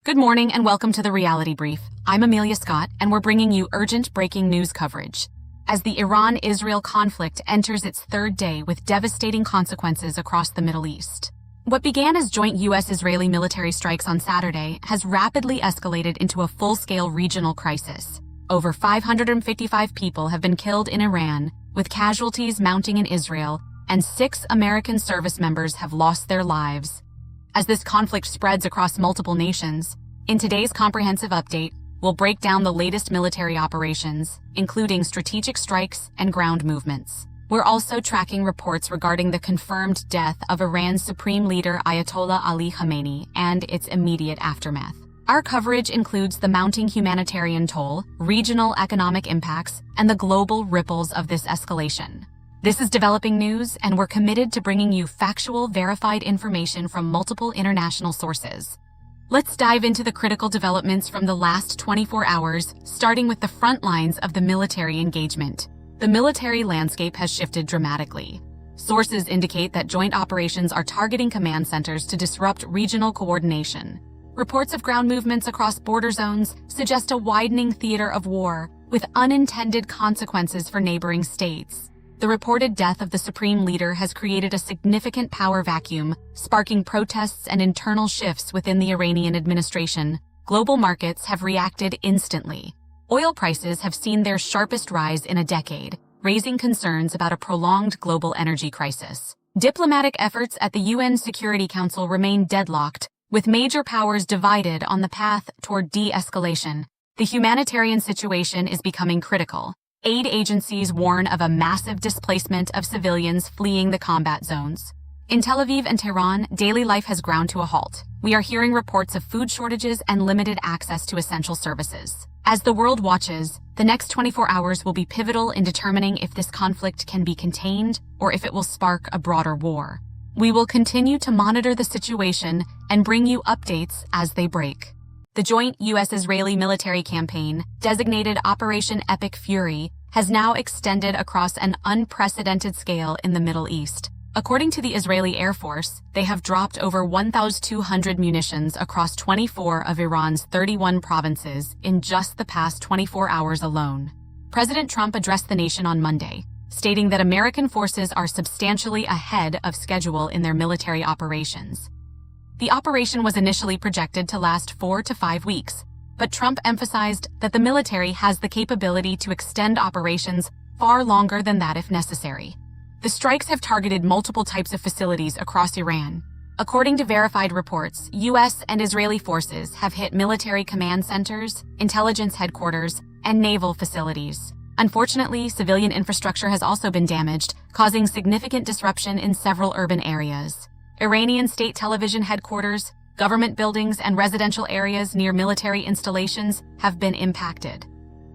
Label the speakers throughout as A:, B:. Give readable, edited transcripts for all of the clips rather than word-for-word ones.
A: Good morning and welcome to the Reality Brief. I'm Amelia Scott and we're bringing you urgent breaking news coverage. As the Iran-Israel conflict enters its third day with devastating consequences across the Middle East. What began as joint U.S.-Israeli military strikes on Saturday has rapidly escalated into a full-scale regional crisis. Over 555 people have been killed in Iran, with casualties mounting in Israel, and 6 American service members have lost their lives. As this conflict spreads across multiple nations, in today's comprehensive update, we'll break down the latest military operations, including strategic strikes and ground movements. We're also tracking reports regarding the confirmed death of Iran's supreme leader Ayatollah Ali Khamenei and its immediate aftermath. Our coverage includes the mounting humanitarian toll, regional economic impacts, and the global ripples of this escalation. This is developing news, and we're committed to bringing you factual, verified information from multiple international sources. Let's dive into the critical developments from the last 24 hours, starting with the front lines of the military engagement. The military landscape has shifted dramatically. Sources indicate that joint operations are targeting command centers to disrupt regional coordination. Reports of ground movements across border zones suggest a widening theater of war, with unintended consequences for neighboring states. The reported death of the supreme leader has created a significant power vacuum, sparking protests and internal shifts within the Iranian administration. Global markets have reacted instantly. Oil prices have seen their sharpest rise in a decade, raising concerns about a prolonged global energy crisis. Diplomatic efforts at the UN Security Council remain deadlocked, with major powers divided on the path toward de-escalation. The humanitarian situation is becoming critical. Aid agencies warn of a massive displacement of civilians fleeing the combat zones. In Tel Aviv and Tehran, daily life has ground to a halt. We are hearing reports of food shortages and limited access to essential services. As the world watches, the next 24 hours will be pivotal in determining if this conflict can be contained or if it will spark a broader war. We will continue to monitor the situation and bring you updates as they break. The joint U.S.-Israeli military campaign, designated Operation Epic Fury, has now extended across an unprecedented scale in the Middle East. According to the Israeli Air Force, they have dropped over 1,200 munitions across 24 of Iran's 31 provinces in just the past 24 hours alone. President Trump addressed the nation on Monday, stating that American forces are substantially ahead of schedule in their military operations. The operation was initially projected to last 4 to 5 weeks, but Trump emphasized that the military has the capability to extend operations far longer than that if necessary. The strikes have targeted multiple types of facilities across Iran. According to verified reports, U.S. and Israeli forces have hit military command centers, intelligence headquarters, and naval facilities. Unfortunately, civilian infrastructure has also been damaged, causing significant disruption in several urban areas. Iranian state television headquarters, government buildings, and residential areas near military installations have been impacted.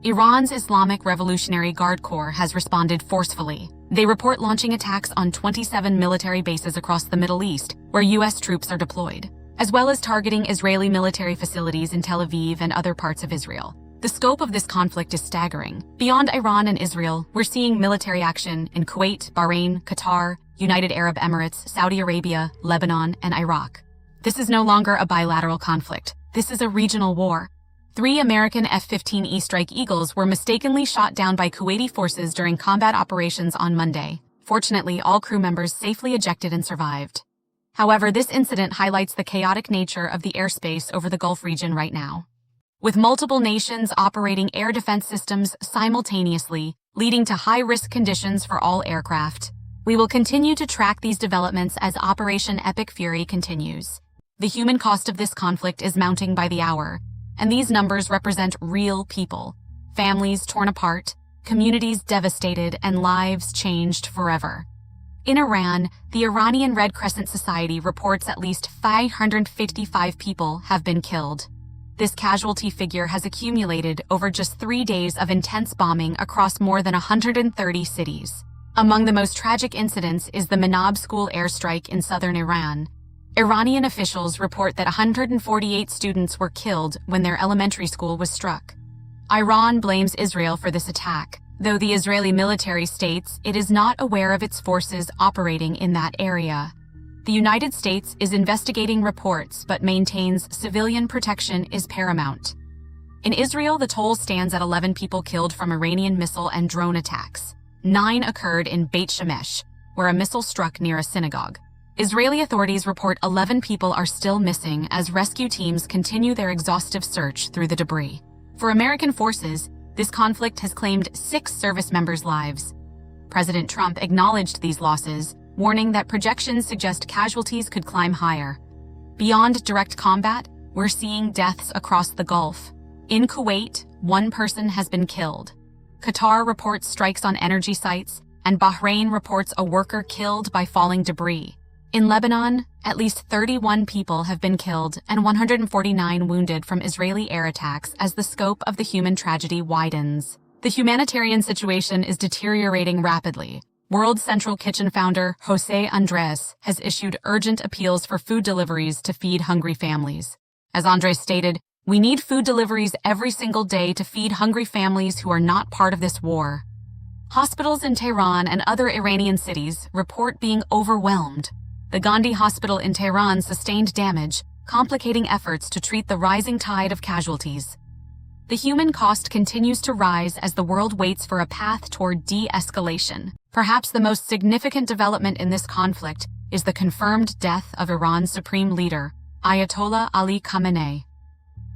A: Iran's Islamic Revolutionary Guard Corps has responded forcefully. They report launching attacks on 27 military bases across the Middle East, where U.S. troops are deployed, as well as targeting Israeli military facilities in Tel Aviv and other parts of Israel. The scope of this conflict is staggering. Beyond Iran and Israel, we're seeing military action in Kuwait, Bahrain, Qatar, United Arab Emirates, Saudi Arabia, Lebanon, and Iraq. This is no longer a bilateral conflict. This is a regional war. 3 American F-15E Strike Eagles were mistakenly shot down by Kuwaiti forces during combat operations on Monday. Fortunately, all crew members safely ejected and survived. However, this incident highlights the chaotic nature of the airspace over the Gulf region right now, with multiple nations operating air defense systems simultaneously, leading to high-risk conditions for all aircraft. We will continue to track these developments as Operation Epic Fury continues. The human cost of this conflict is mounting by the hour, and these numbers represent real people, families torn apart, communities devastated, and lives changed forever. In Iran, the Iranian Red Crescent Society reports at least 555 people have been killed. This casualty figure has accumulated over just 3 days of intense bombing across more than 130 cities. Among the most tragic incidents is the Manab school airstrike in southern Iran. Iranian officials report that 148 students were killed when their elementary school was struck. Iran blames Israel for this attack, though the Israeli military states it is not aware of its forces operating in that area. The United States is investigating reports but maintains civilian protection is paramount. In Israel, the toll stands at 11 people killed from Iranian missile and drone attacks. 9 occurred in Beit Shemesh, where a missile struck near a synagogue. Israeli authorities report 11 people are still missing as rescue teams continue their exhaustive search through the debris. For American forces, this conflict has claimed 6 service members' lives. President Trump acknowledged these losses, warning that projections suggest casualties could climb higher. Beyond direct combat, we're seeing deaths across the Gulf. In Kuwait, 1 person has been killed. Qatar reports strikes on energy sites, and Bahrain reports a worker killed by falling debris. In Lebanon, at least 31 people have been killed and 149 wounded from Israeli air attacks as the scope of the human tragedy widens. The humanitarian situation is deteriorating rapidly. World Central Kitchen founder Jose Andres has issued urgent appeals for food deliveries to feed hungry families. As Andres stated, "We need food deliveries every single day to feed hungry families who are not part of this war." Hospitals in Tehran and other Iranian cities report being overwhelmed. The Gandhi Hospital in Tehran sustained damage, complicating efforts to treat the rising tide of casualties. The human cost continues to rise as the world waits for a path toward de-escalation. Perhaps the most significant development in this conflict is the confirmed death of Iran's supreme leader, Ayatollah Ali Khamenei.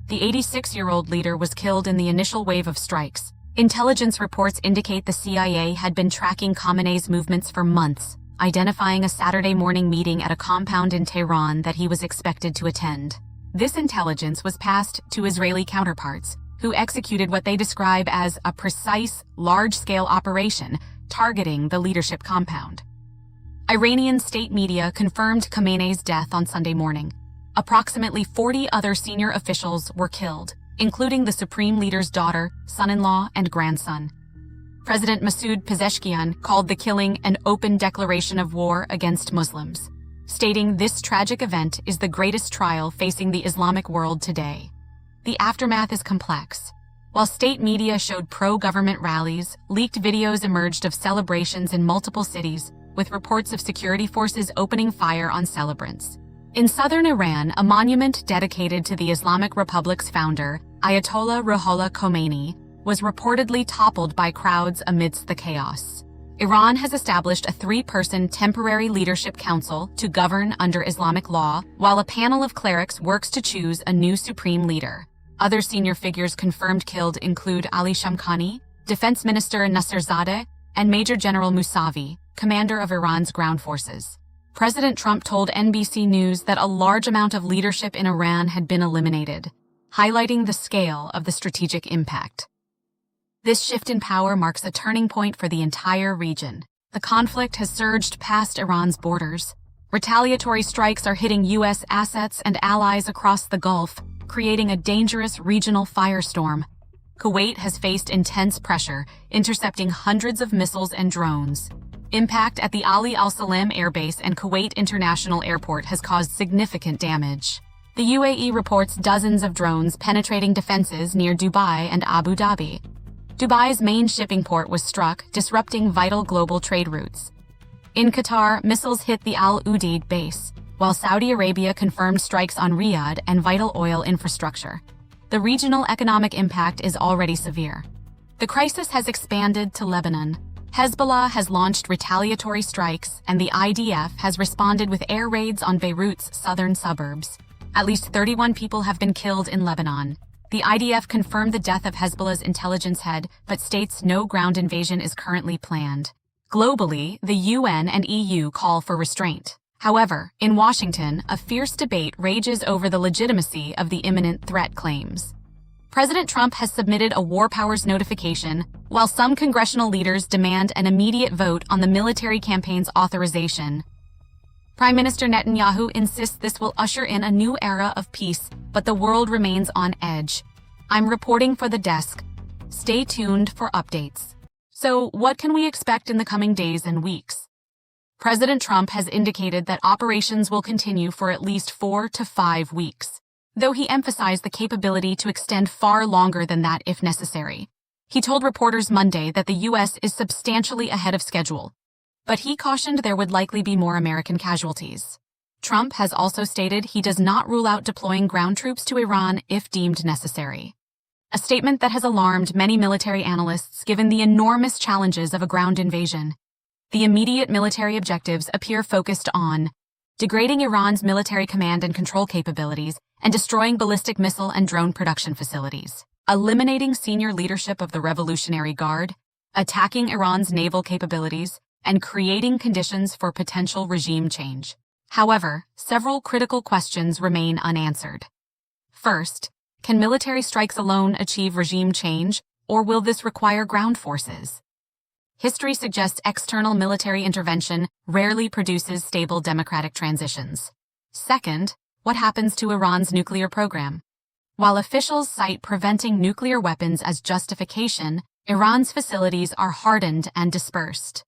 A: The 86-year-old leader was killed in the initial wave of strikes. Intelligence reports indicate the CIA had been tracking Khamenei's movements for months, identifying a Saturday morning meeting at a compound in Tehran that he was expected to attend. This intelligence was passed to Israeli counterparts, who executed what they describe as a precise, large-scale operation targeting the leadership compound. Iranian state media confirmed Khamenei's death on Sunday morning. Approximately 40 other senior officials were killed, including the supreme leader's daughter, son-in-law, and grandson. President Masoud Pezeshkian called the killing an open declaration of war against Muslims, stating this tragic event is the greatest trial facing the Islamic world today. The aftermath is complex. While state media showed pro-government rallies, leaked videos emerged of celebrations in multiple cities, with reports of security forces opening fire on celebrants. In southern Iran, a monument dedicated to the Islamic Republic's founder, Ayatollah Ruhollah Khomeini, was reportedly toppled by crowds amidst the chaos. Iran has established a 3-person temporary leadership council to govern under Islamic law, while a panel of clerics works to choose a new supreme leader. Other senior figures confirmed killed include Ali Shamkhani, Defense Minister Nasserzadeh, and Major General Mousavi, commander of Iran's ground forces. President Trump told NBC News that a large amount of leadership in Iran had been eliminated, highlighting the scale of the strategic impact. This shift in power marks a turning point for the entire region. The conflict has surged past Iran's borders. Retaliatory strikes are hitting U.S. assets and allies across the Gulf, creating a dangerous regional firestorm. Kuwait has faced intense pressure, intercepting hundreds of missiles and drones. Impact at the Ali Al Salam Air Base and Kuwait International Airport has caused significant damage. The UAE reports dozens of drones penetrating defenses near Dubai and Abu Dhabi. Dubai's main shipping port was struck, disrupting vital global trade routes. In Qatar, missiles hit the Al Udeid base, while Saudi Arabia confirmed strikes on Riyadh and vital oil infrastructure. The regional economic impact is already severe. The crisis has expanded to Lebanon. Hezbollah has launched retaliatory strikes, and the IDF has responded with air raids on Beirut's southern suburbs. At least 31 people have been killed in Lebanon. The IDF confirmed the death of Hezbollah's intelligence head, but states no ground invasion is currently planned. Globally, the UN and EU call for restraint. However, in Washington, a fierce debate rages over the legitimacy of the imminent threat claims. President Trump has submitted a war powers notification, while some congressional leaders demand an immediate vote on the military campaign's authorization. Prime Minister Netanyahu insists this will usher in a new era of peace, but the world remains on edge. I'm reporting for the desk. Stay tuned for updates. So, what can we expect in the coming days and weeks? President Trump has indicated that operations will continue for at least 4 to 5 weeks, though he emphasized the capability to extend far longer than that if necessary. He told reporters Monday that the U.S. is substantially ahead of schedule, but he cautioned there would likely be more American casualties. Trump has also stated he does not rule out deploying ground troops to Iran if deemed necessary. A statement that has alarmed many military analysts given the enormous challenges of a ground invasion. The immediate military objectives appear focused on degrading Iran's military command and control capabilities and destroying ballistic missile and drone production facilities, eliminating senior leadership of the Revolutionary Guard, attacking Iran's naval capabilities, and creating conditions for potential regime change. However, several critical questions remain unanswered. First, can military strikes alone achieve regime change, or will this require ground forces? History suggests external military intervention rarely produces stable democratic transitions. Second, what happens to Iran's nuclear program? While officials cite preventing nuclear weapons as justification, Iran's facilities are hardened and dispersed.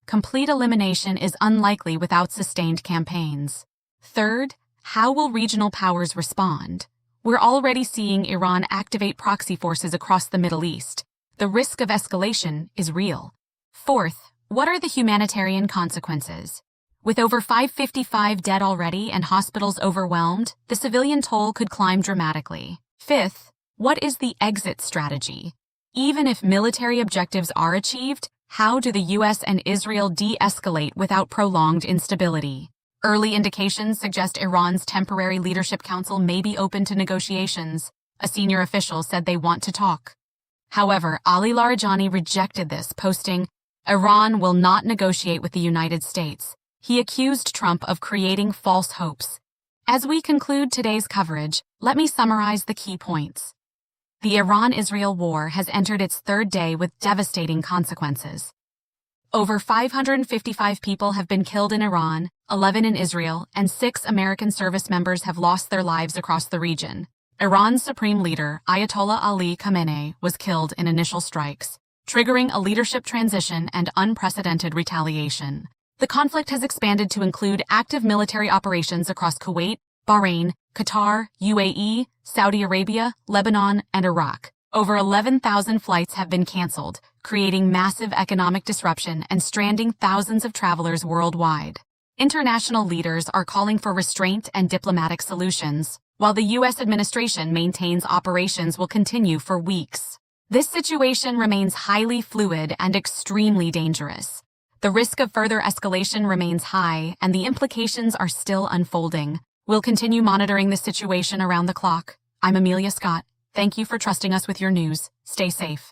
A: Complete elimination is unlikely without sustained campaigns. Third, how will regional powers respond? We're already seeing Iran activate proxy forces across the Middle East. The risk of escalation is real. Fourth, what are the humanitarian consequences? With over 555 dead already and hospitals overwhelmed, the civilian toll could climb dramatically. Fifth, what is the exit strategy? Even if military objectives are achieved, how do the US and Israel de-escalate without prolonged instability? Early indications suggest Iran's Temporary Leadership Council may be open to negotiations. A senior official said they want to talk. However, Ali Larijani rejected this, posting, "Iran will not negotiate with the United States." He accused Trump of creating false hopes. As we conclude today's coverage, let me summarize the key points. The Iran-Israel war has entered its third day with devastating consequences. Over 555 people have been killed in Iran, 11 in Israel, and 6 American service members have lost their lives across the region. Iran's supreme leader, Ayatollah Ali Khamenei, was killed in initial strikes, triggering a leadership transition and unprecedented retaliation. The conflict has expanded to include active military operations across Kuwait, Bahrain, Qatar, UAE, Saudi Arabia, Lebanon, and Iraq. Over 11,000 flights have been canceled, creating massive economic disruption and stranding thousands of travelers worldwide. International leaders are calling for restraint and diplomatic solutions, while the U.S. administration maintains operations will continue for weeks. This situation remains highly fluid and extremely dangerous. The risk of further escalation remains high, and the implications are still unfolding. We'll continue monitoring the situation around the clock. I'm Amelia Scott. Thank you for trusting us with your news. Stay safe.